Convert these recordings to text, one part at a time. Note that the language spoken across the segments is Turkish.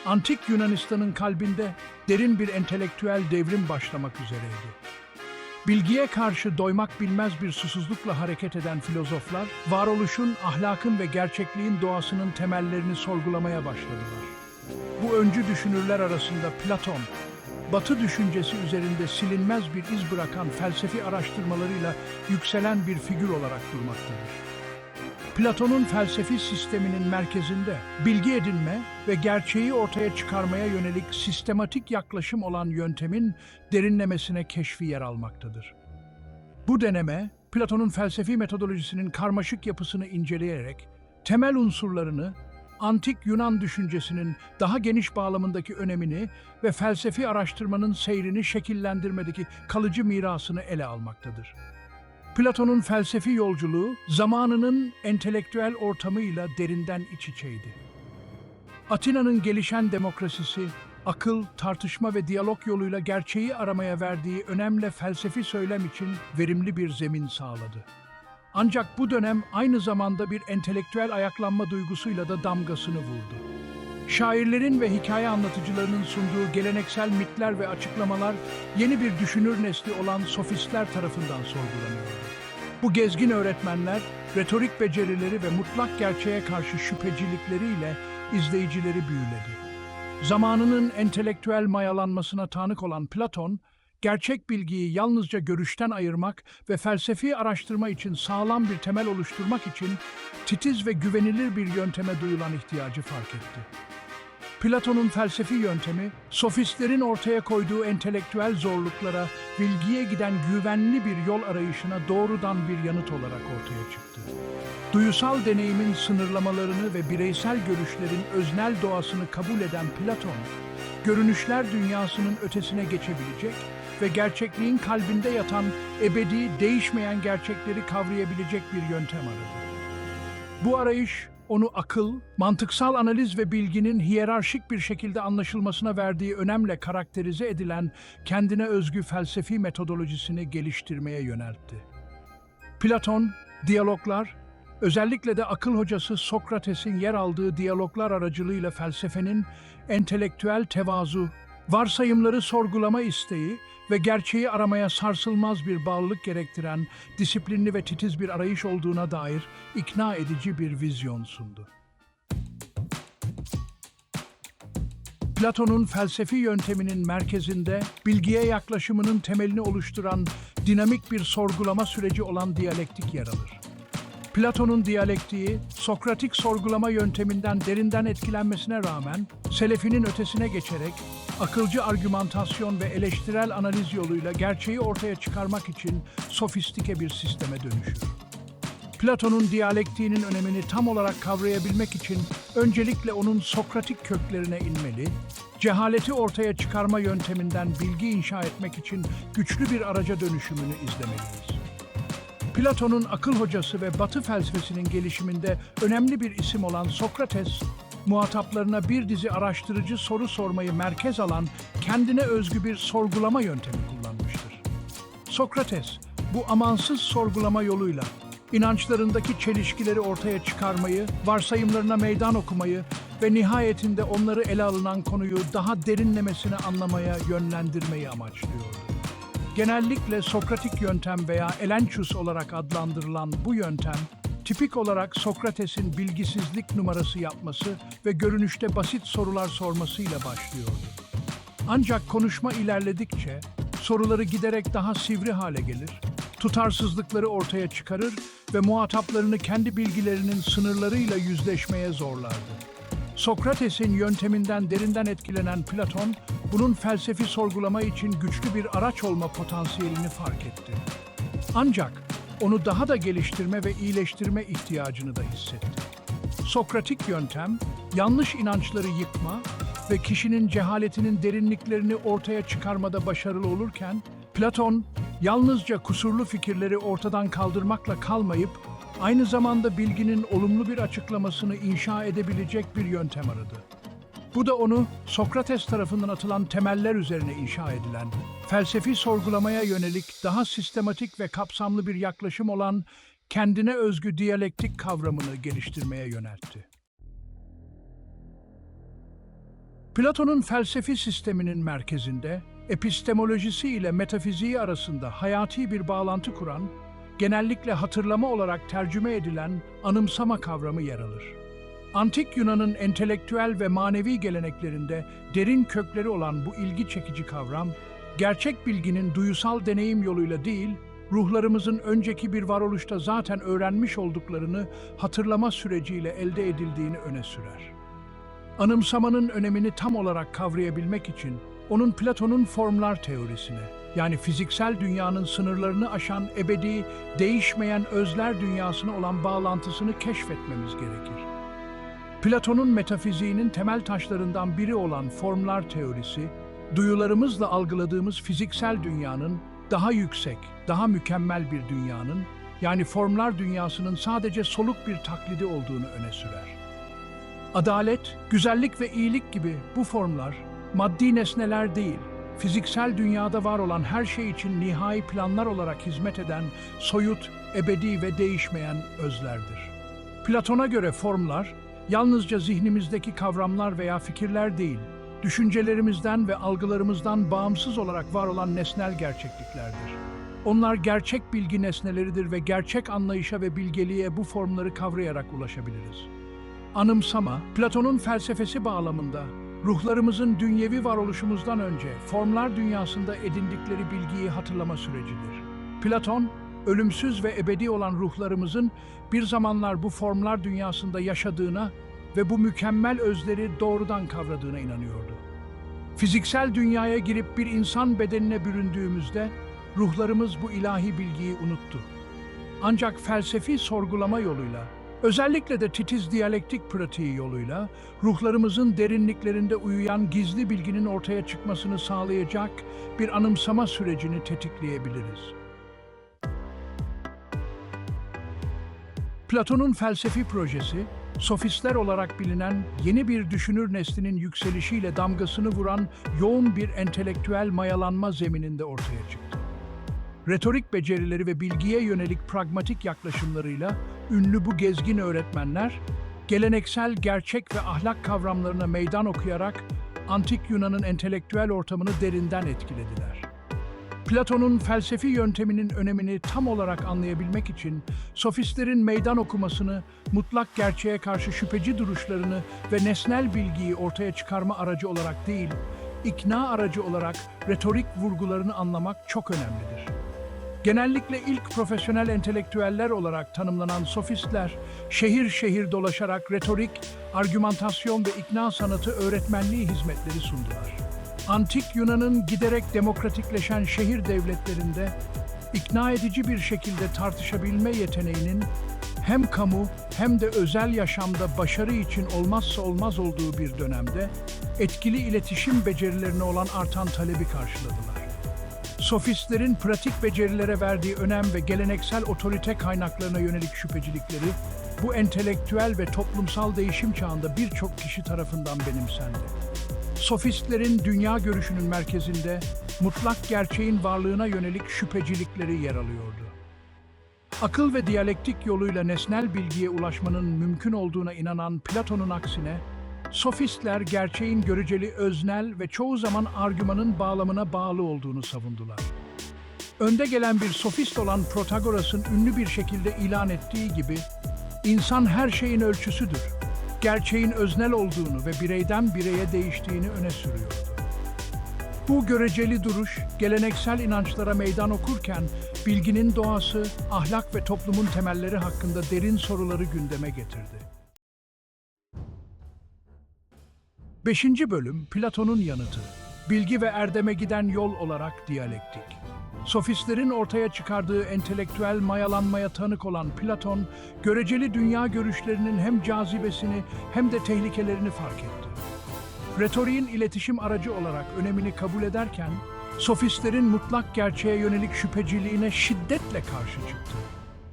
Antik Yunanistan'ın kalbinde derin bir entelektüel devrim başlamak üzereydi. Bilgiye karşı doymak bilmez bir susuzlukla hareket eden filozoflar, varoluşun, ahlakın ve gerçekliğin doğasının temellerini sorgulamaya başladılar. Bu öncü düşünürler arasında Platon, Batı düşüncesi üzerinde silinmez bir iz bırakan felsefi araştırmalarıyla yükselen bir figür olarak durmaktadır. Platon'un felsefi sisteminin merkezinde bilgi edinme ve gerçeği ortaya çıkarmaya yönelik sistematik yaklaşım olan yöntemin derinlemesine keşfi yer almaktadır. Bu deneme, Platon'un felsefi metodolojisinin karmaşık yapısını inceleyerek temel unsurlarını, antik Yunan düşüncesinin daha geniş bağlamındaki önemini ve felsefi araştırmanın seyrini şekillendirmedeki kalıcı mirasını ele almaktadır. Platon'un felsefi yolculuğu, zamanının entelektüel ortamıyla derinden iç içeydi. Atina'nın gelişen demokrasisi, akıl, tartışma ve diyalog yoluyla gerçeği aramaya verdiği önemli felsefi söylem için verimli bir zemin sağladı. Ancak bu dönem aynı zamanda bir entelektüel ayaklanma duygusuyla da damgasını vurdu. Şairlerin ve hikaye anlatıcılarının sunduğu geleneksel mitler ve açıklamalar yeni bir düşünür nesli olan sofistler tarafından sorgulanıyordu. Bu gezgin öğretmenler, retorik becerileri ve mutlak gerçeğe karşı şüphecilikleriyle izleyicileri büyüledi. Zamanının entelektüel mayalanmasına tanık olan Platon, gerçek bilgiyi yalnızca görüşten ayırmak ve felsefi araştırma için sağlam bir temel oluşturmak için titiz ve güvenilir bir yönteme duyulan ihtiyacı fark etti. Platon'un felsefi yöntemi, sofistlerin ortaya koyduğu entelektüel zorluklara, bilgiye giden güvenli bir yol arayışına doğrudan bir yanıt olarak ortaya çıktı. Duyusal deneyimin sınırlamalarını ve bireysel görüşlerin öznel doğasını kabul eden Platon, görünüşler dünyasının ötesine geçebilecek ve gerçekliğin kalbinde yatan ebedi, değişmeyen gerçekleri kavrayabilecek bir yöntem aradı. Bu arayış, onu akıl, mantıksal analiz ve bilginin hiyerarşik bir şekilde anlaşılmasına verdiği önemle karakterize edilen kendine özgü felsefi metodolojisini geliştirmeye yöneltti. Platon, diyaloglar, özellikle de akıl hocası Sokrates'in yer aldığı diyaloglar aracılığıyla felsefenin entelektüel tevazu, varsayımları sorgulama isteği ve gerçeği aramaya sarsılmaz bir bağlılık gerektiren disiplinli ve titiz bir arayış olduğuna dair ikna edici bir vizyon sundu. Platon'un felsefi yönteminin merkezinde bilgiye yaklaşımının temelini oluşturan dinamik bir sorgulama süreci olan diyalektik yer alır. Platon'un diyalektiği, Sokratik sorgulama yönteminden derinden etkilenmesine rağmen, selefinin ötesine geçerek, akılcı argümantasyon ve eleştirel analiz yoluyla gerçeği ortaya çıkarmak için sofistike bir sisteme dönüşür. Platon'un diyalektiğinin önemini tam olarak kavrayabilmek için öncelikle onun Sokratik köklerine inmeli, cehaleti ortaya çıkarma yönteminden bilgi inşa etmek için güçlü bir araca dönüşümünü izlemeliyiz. Platon'un akıl hocası ve Batı felsefesinin gelişiminde önemli bir isim olan Sokrates, muhataplarına bir dizi araştırıcı soru sormayı merkez alan kendine özgü bir sorgulama yöntemi kullanmıştır. Sokrates, bu amansız sorgulama yoluyla inançlarındaki çelişkileri ortaya çıkarmayı, varsayımlarına meydan okumayı ve nihayetinde onları ele alınan konuyu daha derinlemesine anlamaya yönlendirmeyi amaçlıyordu. Genellikle Sokratik yöntem veya Elenchus olarak adlandırılan bu yöntem, tipik olarak Sokrates'in bilgisizlik numarası yapması ve görünüşte basit sorular sormasıyla başlıyordu. Ancak konuşma ilerledikçe soruları giderek daha sivri hale gelir, tutarsızlıkları ortaya çıkarır ve muhataplarını kendi bilgilerinin sınırlarıyla yüzleşmeye zorlardı. Sokrates'in yönteminden derinden etkilenen Platon, bunun felsefi sorgulama için güçlü bir araç olma potansiyelini fark etti. Ancak onu daha da geliştirme ve iyileştirme ihtiyacını da hissetti. Sokratik yöntem, yanlış inançları yıkma ve kişinin cehaletinin derinliklerini ortaya çıkarmada başarılı olurken, Platon, yalnızca kusurlu fikirleri ortadan kaldırmakla kalmayıp, aynı zamanda bilginin olumlu bir açıklamasını inşa edebilecek bir yöntem aradı. Bu da onu Sokrates tarafından atılan temeller üzerine inşa edilen, felsefi sorgulamaya yönelik daha sistematik ve kapsamlı bir yaklaşım olan kendine özgü diyalektik kavramını geliştirmeye yöneltti. Platon'un felsefi sisteminin merkezinde, epistemolojisi ile metafiziği arasında hayati bir bağlantı kuran, genellikle hatırlama olarak tercüme edilen anımsama kavramı yer alır. Antik Yunan'ın entelektüel ve manevi geleneklerinde derin kökleri olan bu ilgi çekici kavram, gerçek bilginin duyusal deneyim yoluyla değil, ruhlarımızın önceki bir varoluşta zaten öğrenmiş olduklarını hatırlama süreciyle elde edildiğini öne sürer. Anımsamanın önemini tam olarak kavrayabilmek için, onun Platon'un formlar teorisine, yani fiziksel dünyanın sınırlarını aşan ebedi, değişmeyen özler dünyasına olan bağlantısını keşfetmemiz gerekir. Platon'un metafiziğinin temel taşlarından biri olan formlar teorisi, duyularımızla algıladığımız fiziksel dünyanın daha yüksek, daha mükemmel bir dünyanın, yani formlar dünyasının sadece soluk bir taklidi olduğunu öne sürer. Adalet, güzellik ve iyilik gibi bu formlar, maddi nesneler değil, fiziksel dünyada var olan her şey için nihai planlar olarak hizmet eden soyut, ebedi ve değişmeyen özlerdir. Platon'a göre formlar, yalnızca zihnimizdeki kavramlar veya fikirler değil, düşüncelerimizden ve algılarımızdan bağımsız olarak var olan nesnel gerçekliklerdir. Onlar gerçek bilgi nesneleridir ve gerçek anlayışa ve bilgeliğe bu formları kavrayarak ulaşabiliriz. Anımsama, Platon'un felsefesi bağlamında, ruhlarımızın dünyevi varoluşumuzdan önce formlar dünyasında edindikleri bilgiyi hatırlama sürecidir. Platon, ölümsüz ve ebedi olan ruhlarımızın bir zamanlar bu formlar dünyasında yaşadığına ve bu mükemmel özleri doğrudan kavradığına inanıyordu. Fiziksel dünyaya girip bir insan bedenine büründüğümüzde ruhlarımız bu ilahi bilgiyi unuttu. Ancak felsefi sorgulama yoluyla, özellikle de titiz diyalektik pratiği yoluyla ruhlarımızın derinliklerinde uyuyan gizli bilginin ortaya çıkmasını sağlayacak bir anımsama sürecini tetikleyebiliriz. Platon'un felsefi projesi, sofistler olarak bilinen yeni bir düşünür neslinin yükselişiyle damgasını vuran yoğun bir entelektüel mayalanma zemininde ortaya çıktı. Retorik becerileri ve bilgiye yönelik pragmatik yaklaşımlarıyla ünlü bu gezgin öğretmenler, geleneksel gerçek ve ahlak kavramlarına meydan okuyarak Antik Yunan'ın entelektüel ortamını derinden etkilediler. Platon'un felsefi yönteminin önemini tam olarak anlayabilmek için sofistlerin meydan okumasını, mutlak gerçeğe karşı şüpheci duruşlarını ve nesnel bilgiyi ortaya çıkarma aracı olarak değil, ikna aracı olarak retorik vurgularını anlamak çok önemlidir. Genellikle ilk profesyonel entelektüeller olarak tanımlanan sofistler, şehir şehir dolaşarak retorik, argümantasyon ve ikna sanatı öğretmenliği hizmetleri sundular. Antik Yunan'ın giderek demokratikleşen şehir devletlerinde ikna edici bir şekilde tartışabilme yeteneğinin hem kamu hem de özel yaşamda başarı için olmazsa olmaz olduğu bir dönemde etkili iletişim becerilerine olan artan talebi karşıladılar. Sofistlerin pratik becerilere verdiği önem ve geleneksel otorite kaynaklarına yönelik şüphecilikleri, bu entelektüel ve toplumsal değişim çağında birçok kişi tarafından benimsendi. Sofistlerin dünya görüşünün merkezinde mutlak gerçeğin varlığına yönelik şüphecilikleri yer alıyordu. Akıl ve diyalektik yoluyla nesnel bilgiye ulaşmanın mümkün olduğuna inanan Platon'un aksine, sofistler gerçeğin göreceli, öznel ve çoğu zaman argümanın bağlamına bağlı olduğunu savundular. Önde gelen bir sofist olan Protagoras'ın ünlü bir şekilde ilan ettiği gibi, insan her şeyin ölçüsüdür, gerçeğin öznel olduğunu ve bireyden bireye değiştiğini öne sürüyordu. Bu göreceli duruş, geleneksel inançlara meydan okurken, bilginin doğası, ahlak ve toplumun temelleri hakkında derin soruları gündeme getirdi. 5. bölüm, Platon'un yanıtı. Bilgi ve erdeme giden yol olarak diyalektik. Sofistlerin ortaya çıkardığı entelektüel mayalanmaya tanık olan Platon, göreceli dünya görüşlerinin hem cazibesini hem de tehlikelerini fark etti. Retoriğin iletişim aracı olarak önemini kabul ederken, sofistlerin mutlak gerçeğe yönelik şüpheciliğine şiddetle karşı çıktı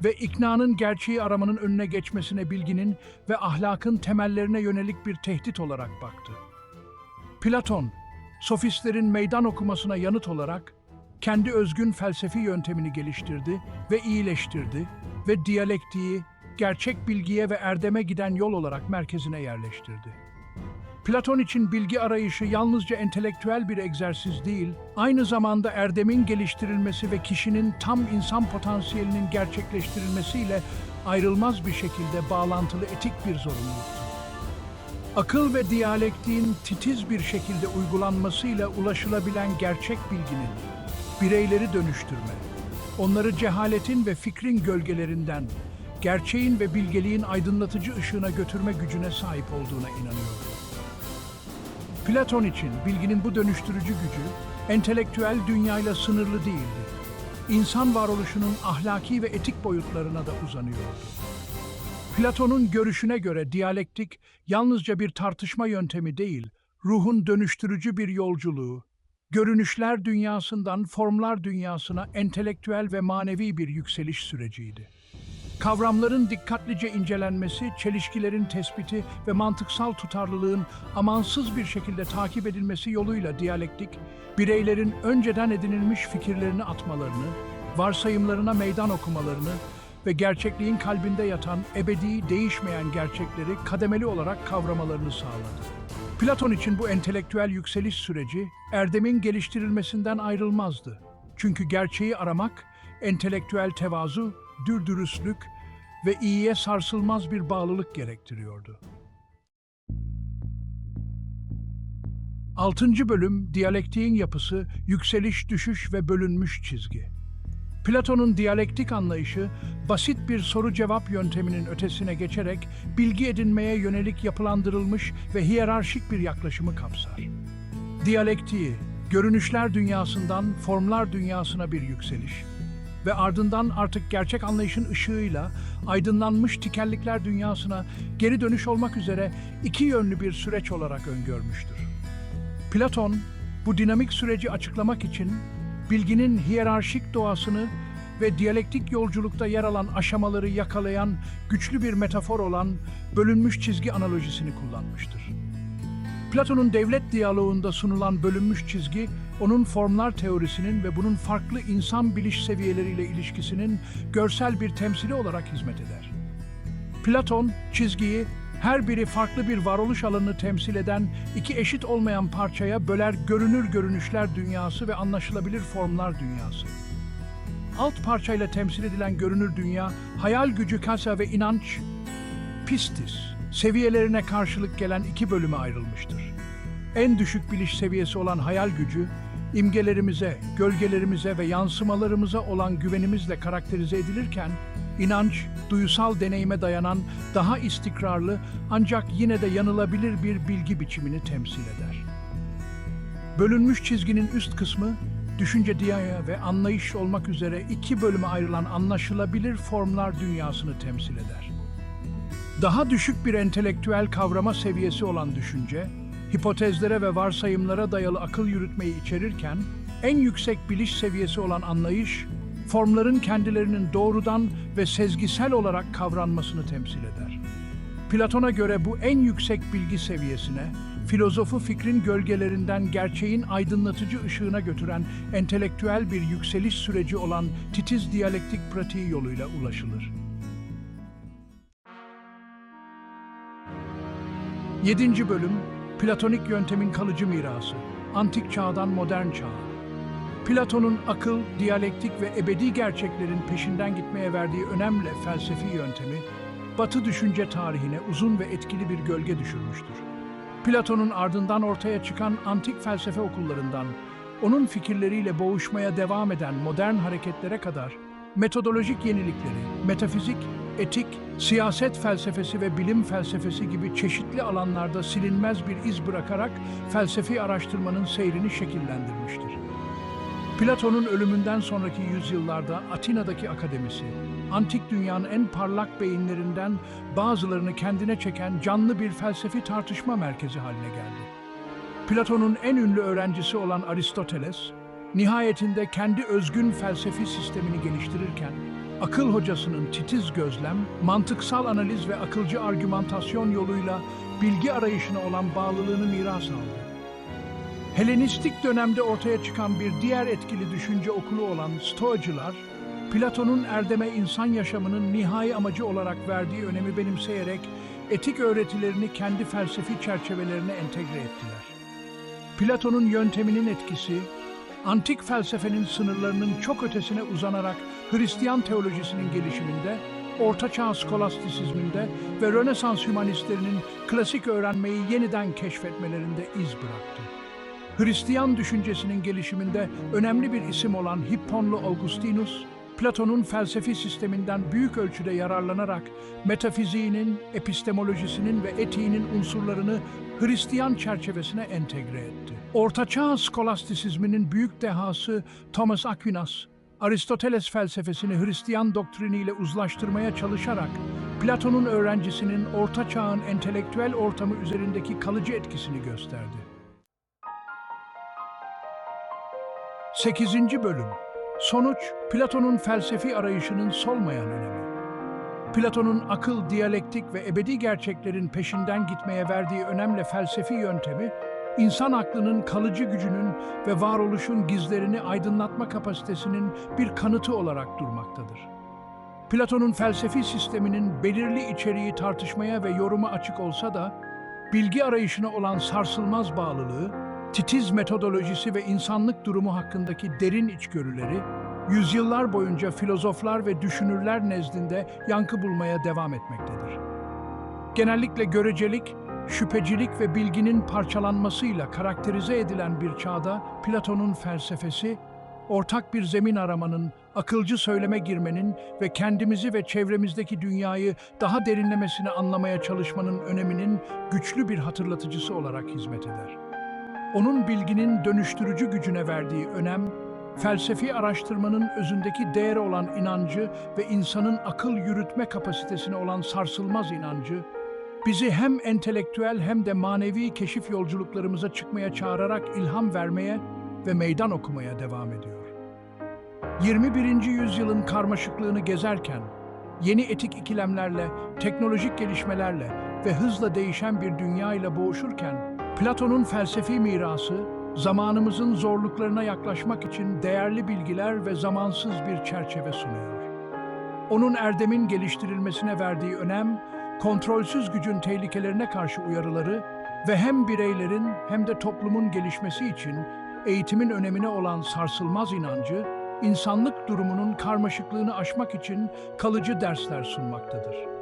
ve iknanın gerçeği aramanın önüne geçmesine bilginin ve ahlakın temellerine yönelik bir tehdit olarak baktı. Platon, sofistlerin meydan okumasına yanıt olarak kendi özgün felsefi yöntemini geliştirdi ve iyileştirdi ve diyalektiği gerçek bilgiye ve erdeme giden yol olarak merkezine yerleştirdi. Platon için bilgi arayışı yalnızca entelektüel bir egzersiz değil, aynı zamanda erdemin geliştirilmesi ve kişinin tam insan potansiyelinin gerçekleştirilmesiyle ayrılmaz bir şekilde bağlantılı etik bir zorunluluktur. Akıl ve diyalektiğin titiz bir şekilde uygulanmasıyla ulaşılabilen gerçek bilginin, bireyleri dönüştürme, onları cehaletin ve fikrin gölgelerinden, gerçeğin ve bilgeliğin aydınlatıcı ışığına götürme gücüne sahip olduğuna inanıyor. Platon için bilginin bu dönüştürücü gücü, entelektüel dünyayla sınırlı değildi. İnsan varoluşunun ahlaki ve etik boyutlarına da uzanıyordu. Platon'un görüşüne göre diyalektik yalnızca bir tartışma yöntemi değil, ruhun dönüştürücü bir yolculuğu, görünüşler dünyasından formlar dünyasına entelektüel ve manevi bir yükseliş süreciydi. Kavramların dikkatlice incelenmesi, çelişkilerin tespiti ve mantıksal tutarlılığın amansız bir şekilde takip edilmesi yoluyla diyalektik, bireylerin önceden edinilmiş fikirlerini atmalarını, varsayımlarına meydan okumalarını ve gerçekliğin kalbinde yatan ebedi, değişmeyen gerçekleri kademeli olarak kavramalarını sağladı. Platon için bu entelektüel yükseliş süreci, erdemin geliştirilmesinden ayrılmazdı. Çünkü gerçeği aramak, entelektüel tevazu, dürüstlük ve iyiye sarsılmaz bir bağlılık gerektiriyordu. 6. bölüm, diyalektiğin yapısı, yükseliş, düşüş ve bölünmüş çizgi. Platon'un diyalektik anlayışı, basit bir soru-cevap yönteminin ötesine geçerek bilgi edinmeye yönelik yapılandırılmış ve hiyerarşik bir yaklaşımı kapsar. Diyalektiği, görünüşler dünyasından formlar dünyasına bir yükseliş ve ardından artık gerçek anlayışın ışığıyla aydınlanmış tikellikler dünyasına geri dönüş olmak üzere iki yönlü bir süreç olarak öngörmüştür. Platon, bu dinamik süreci açıklamak için bilginin hiyerarşik doğasını ve diyalektik yolculukta yer alan aşamaları yakalayan güçlü bir metafor olan bölünmüş çizgi analojisini kullanmıştır. Platon'un devlet diyaloğunda sunulan bölünmüş çizgi, onun formlar teorisinin ve bunun farklı insan biliş seviyeleriyle ilişkisinin görsel bir temsili olarak hizmet eder. Platon, çizgiyi her biri farklı bir varoluş alanını temsil eden iki eşit olmayan parçaya böler görünür görünüşler dünyası ve anlaşılabilir formlar dünyası. Alt parçayla temsil edilen görünür dünya, hayal gücü, kasa ve inanç, pistis, seviyelerine karşılık gelen iki bölüme ayrılmıştır. En düşük biliş seviyesi olan hayal gücü, imgelerimize, gölgelerimize ve yansımalarımıza olan güvenimizle karakterize edilirken, İnanç, duyusal deneyime dayanan daha istikrarlı ancak yine de yanılabilir bir bilgi biçimini temsil eder. Bölünmüş çizginin üst kısmı, düşünce dünyaya ve anlayış olmak üzere iki bölüme ayrılan anlaşılabilir formlar dünyasını temsil eder. Daha düşük bir entelektüel kavrama seviyesi olan düşünce, hipotezlere ve varsayımlara dayalı akıl yürütmeyi içerirken, en yüksek biliş seviyesi olan anlayış, formların kendilerinin doğrudan ve sezgisel olarak kavranmasını temsil eder. Platon'a göre bu en yüksek bilgi seviyesine, filozofu fikrin gölgelerinden gerçeğin aydınlatıcı ışığına götüren entelektüel bir yükseliş süreci olan titiz diyalektik pratiği yoluyla ulaşılır. 7. bölüm, Platonik yöntemin kalıcı mirası, antik çağdan modern çağa. Platon'un akıl, diyalektik ve ebedi gerçeklerin peşinden gitmeye verdiği önemli felsefi yöntemi, Batı düşünce tarihine uzun ve etkili bir gölge düşürmüştür. Platon'un ardından ortaya çıkan antik felsefe okullarından, onun fikirleriyle boğuşmaya devam eden modern hareketlere kadar, metodolojik yenilikleri, metafizik, etik, siyaset felsefesi ve bilim felsefesi gibi çeşitli alanlarda silinmez bir iz bırakarak felsefi araştırmanın seyrini şekillendirmiştir. Platon'un ölümünden sonraki yüzyıllarda Atina'daki akademisi, antik dünyanın en parlak beyinlerinden bazılarını kendine çeken canlı bir felsefi tartışma merkezi haline geldi. Platon'un en ünlü öğrencisi olan Aristoteles, nihayetinde kendi özgün felsefi sistemini geliştirirken, akıl hocasının titiz gözlem, mantıksal analiz ve akılcı argümantasyon yoluyla bilgi arayışına olan bağlılığını miras aldı. Helenistik dönemde ortaya çıkan bir diğer etkili düşünce okulu olan Stoacılar, Platon'un erdeme insan yaşamının nihai amacı olarak verdiği önemi benimseyerek etik öğretilerini kendi felsefi çerçevelerine entegre ettiler. Platon'un yönteminin etkisi, antik felsefenin sınırlarının çok ötesine uzanarak Hristiyan teolojisinin gelişiminde, Orta Çağ skolastisizminde ve Rönesans hümanistlerinin klasik öğrenmeyi yeniden keşfetmelerinde iz bıraktı. Hristiyan düşüncesinin gelişiminde önemli bir isim olan Hipponlu Augustinus, Platon'un felsefi sisteminden büyük ölçüde yararlanarak metafiziğinin, epistemolojisinin ve etiğinin unsurlarını Hristiyan çerçevesine entegre etti. Ortaçağ skolastisizminin büyük dehası Thomas Aquinas, Aristoteles felsefesini Hristiyan doktriniyle uzlaştırmaya çalışarak Platon'un öğrencisinin Orta Çağ'ın entelektüel ortamı üzerindeki kalıcı etkisini gösterdi. 8. Bölüm. Sonuç, Platon'un felsefi arayışının solmayan önemi. Platon'un akıl, diyalektik ve ebedi gerçeklerin peşinden gitmeye verdiği önemle felsefi yöntemi, insan aklının kalıcı gücünün ve varoluşun gizlerini aydınlatma kapasitesinin bir kanıtı olarak durmaktadır. Platon'un felsefi sisteminin belirli içeriği tartışmaya ve yoruma açık olsa da, bilgi arayışına olan sarsılmaz bağlılığı, titiz metodolojisi ve insanlık durumu hakkındaki derin içgörüleri, yüzyıllar boyunca filozoflar ve düşünürler nezdinde yankı bulmaya devam etmektedir. Genellikle görecelik, şüphecilik ve bilginin parçalanmasıyla karakterize edilen bir çağda Platon'un felsefesi, ortak bir zemin aramanın, akılcı söyleme girmenin ve kendimizi ve çevremizdeki dünyayı daha derinlemesine anlamaya çalışmanın öneminin güçlü bir hatırlatıcısı olarak hizmet eder. Onun bilginin dönüştürücü gücüne verdiği önem, felsefi araştırmanın özündeki değeri olan inancı ve insanın akıl yürütme kapasitesine olan sarsılmaz inancı, bizi hem entelektüel hem de manevi keşif yolculuklarımıza çıkmaya çağırarak ilham vermeye ve meydan okumaya devam ediyor. 21. yüzyılın karmaşıklığını gezerken, yeni etik ikilemlerle, teknolojik gelişmelerle ve hızla değişen bir dünya ile boğuşurken, Platon'un felsefi mirası, zamanımızın zorluklarına yaklaşmak için değerli bilgiler ve zamansız bir çerçeve sunuyor. Onun erdemin geliştirilmesine verdiği önem, kontrolsüz gücün tehlikelerine karşı uyarıları ve hem bireylerin hem de toplumun gelişmesi için eğitimin önemine olan sarsılmaz inancı, insanlık durumunun karmaşıklığını aşmak için kalıcı dersler sunmaktadır.